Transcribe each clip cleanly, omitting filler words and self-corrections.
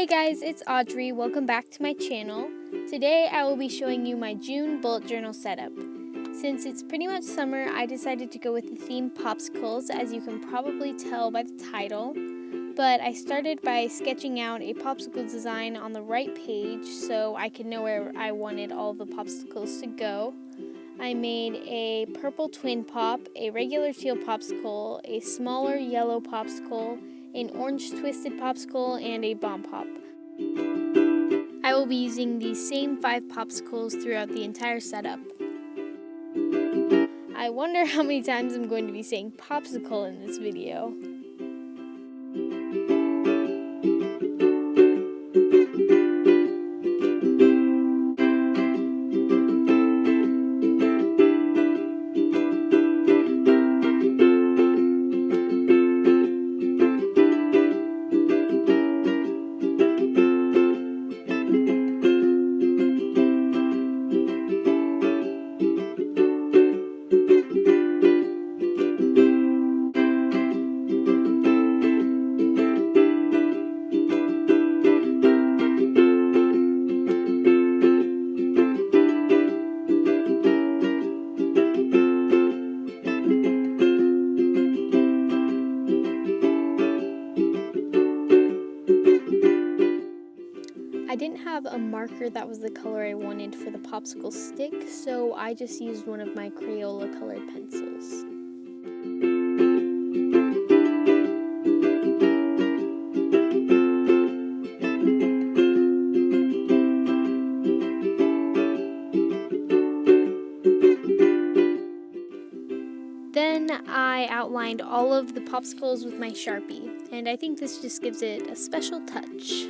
Hey guys, it's Audrey. Welcome back to my channel. Today I will be showing you my June bullet journal setup. Since it's pretty much summer, I decided to go with the theme Popsicles, as you can probably tell by the title. But I started by sketching out a popsicle design on the right page so I could know where I wanted all the popsicles to go. I made a purple twin pop, a regular teal popsicle, a smaller yellow popsicle, an orange twisted popsicle, and a bomb pop. I will be using these same 5 popsicles throughout the entire setup. I wonder how many times I'm going to be saying popsicle in this video. I didn't have a marker that was the color I wanted for the popsicle stick, so I just used one of my Crayola colored pencils. Then I outlined all of the popsicles with my Sharpie, and I think this just gives it a special touch.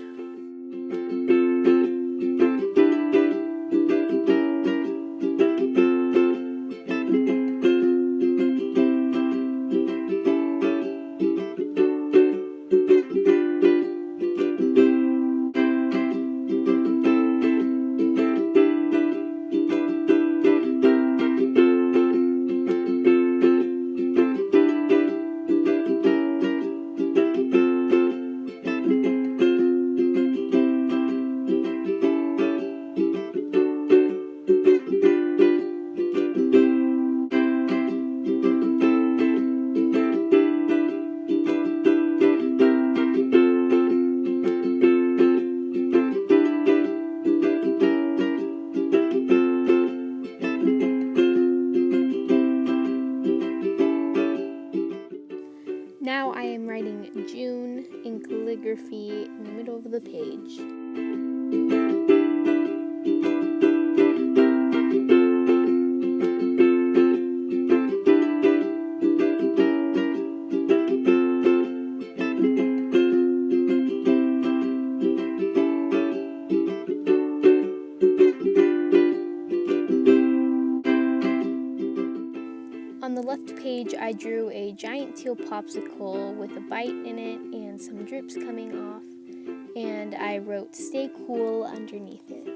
Now I am writing June in calligraphy in the middle of the page. On the left page, I drew a giant teal popsicle with a bite in it and some drips coming off, and I wrote "Stay cool" underneath it.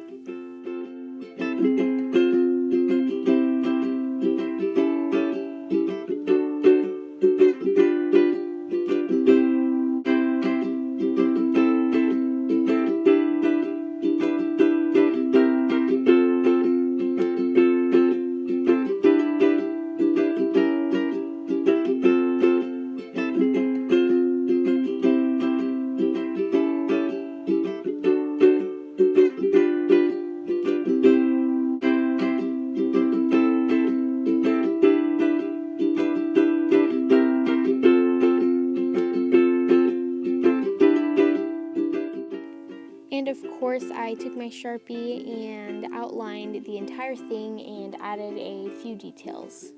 And of course, I took my Sharpie and outlined the entire thing and added a few details.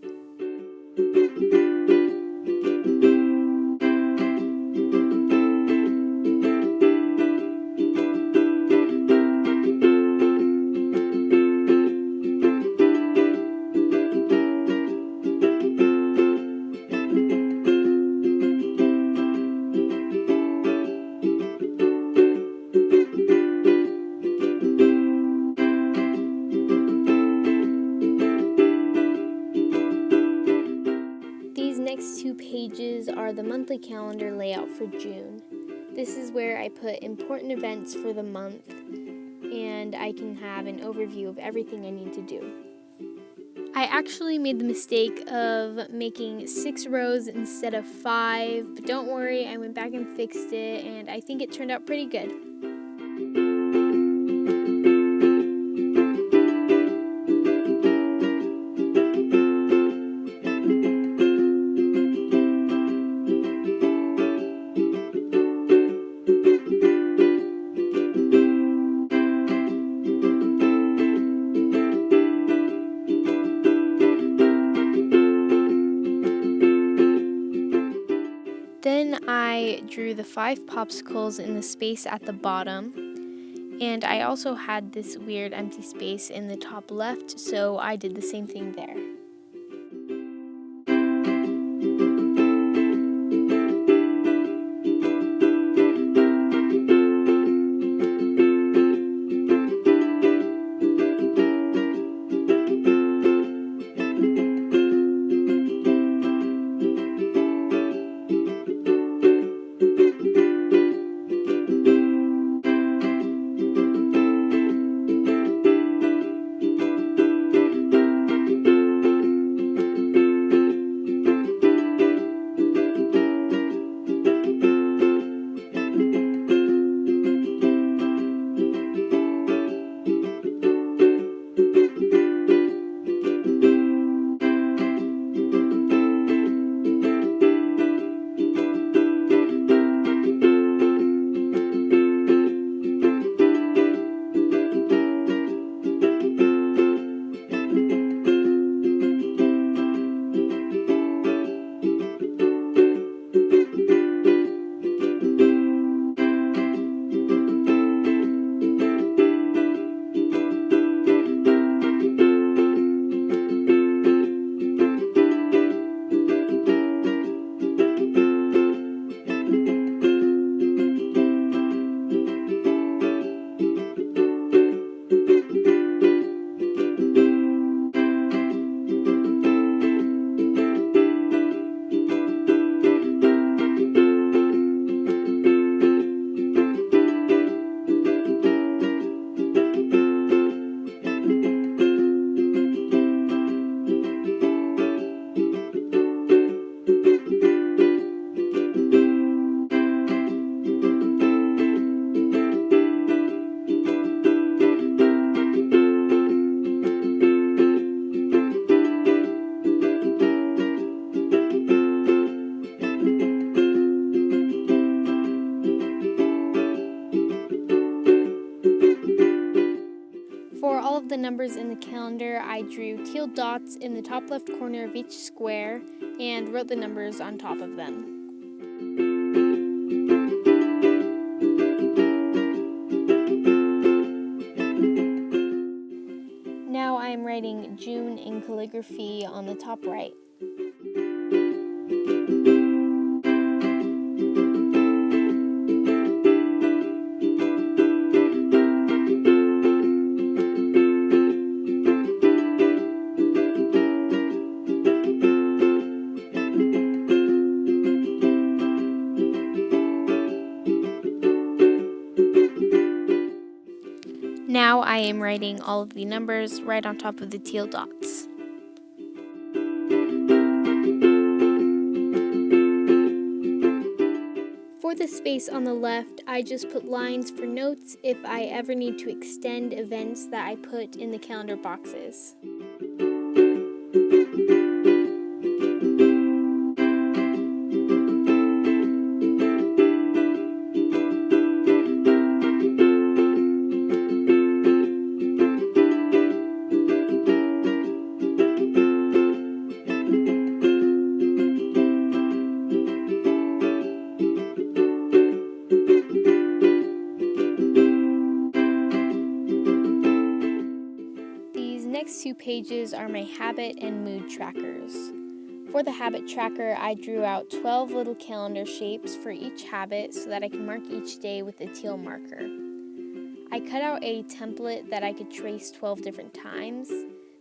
These next 2 pages are the monthly calendar layout for June. This is where I put important events for the month, and I can have an overview of everything I need to do. I actually made the mistake of making 6 rows instead of 5, but don't worry, I went back and fixed it, and I think it turned out pretty good. Then I drew the 5 popsicles in the space at the bottom, and I also had this weird empty space in the top left, so I did the same thing there. For all of the numbers in the calendar, I drew teal dots in the top left corner of each square and wrote the numbers on top of them. Now I am writing June in calligraphy on the top right. Now I am writing all of the numbers right on top of the teal dots. For the space on the left, I just put lines for notes if I ever need to extend events that I put in the calendar boxes. Next 2 pages are my habit and mood trackers. For the habit tracker, I drew out 12 little calendar shapes for each habit so that I can mark each day with a teal marker. I cut out a template that I could trace 12 different times.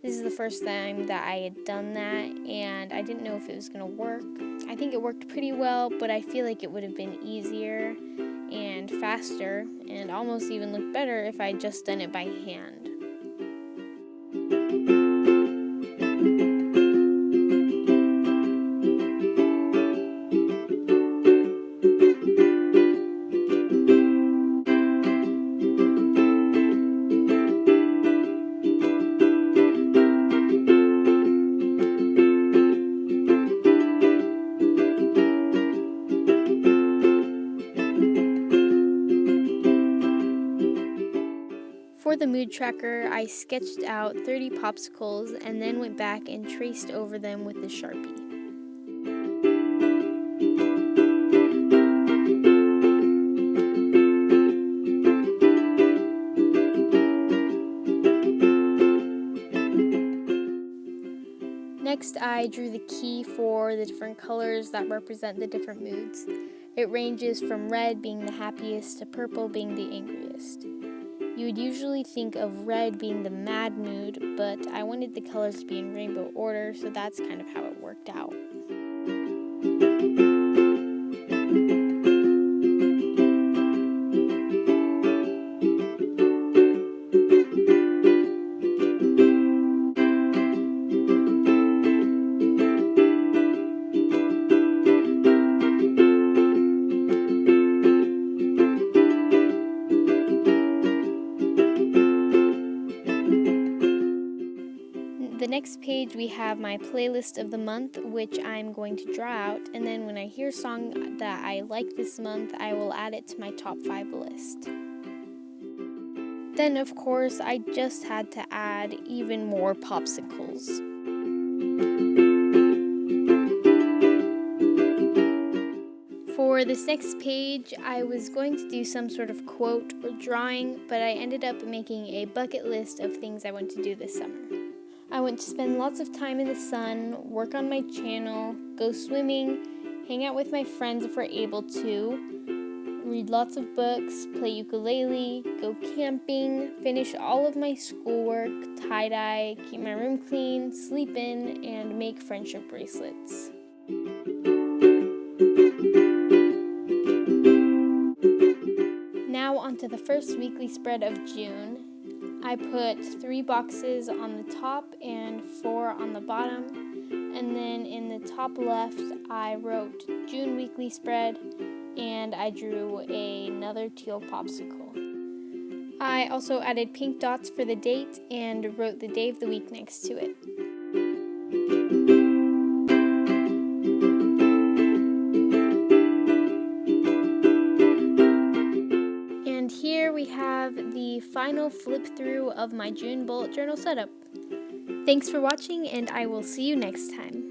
This is the first time that I had done that, and I didn't know if it was going to work. I think it worked pretty well, but I feel like it would have been easier and faster and almost even looked better if I had just done it by hand. For the mood tracker, I sketched out 30 popsicles and then went back and traced over them with the Sharpie. Next, I drew the key for the different colors that represent the different moods. It ranges from red being the happiest to purple being the angriest. You would usually think of red being the mad mood, but I wanted the colors to be in rainbow order, so that's kind of how it worked out. The next page we have my playlist of the month, which I'm going to draw out, and then when I hear a song that I like this month, I will add it to my top 5 list. Then of course I just had to add even more popsicles. For this next page, I was going to do some sort of quote or drawing, but I ended up making a bucket list of things I want to do this summer. I want to spend lots of time in the sun, work on my channel, go swimming, hang out with my friends if we're able to, read lots of books, play ukulele, go camping, finish all of my schoolwork, tie-dye, keep my room clean, sleep in, and make friendship bracelets. Now onto the first weekly spread of June. I put 3 boxes on the top and 4 on the bottom, and then in the top left I wrote June weekly spread and I drew another teal popsicle. I also added pink dots for the date and wrote the day of the week next to it. Here we have the final flip through of my June bullet journal setup. Thanks for watching, and I will see you next time.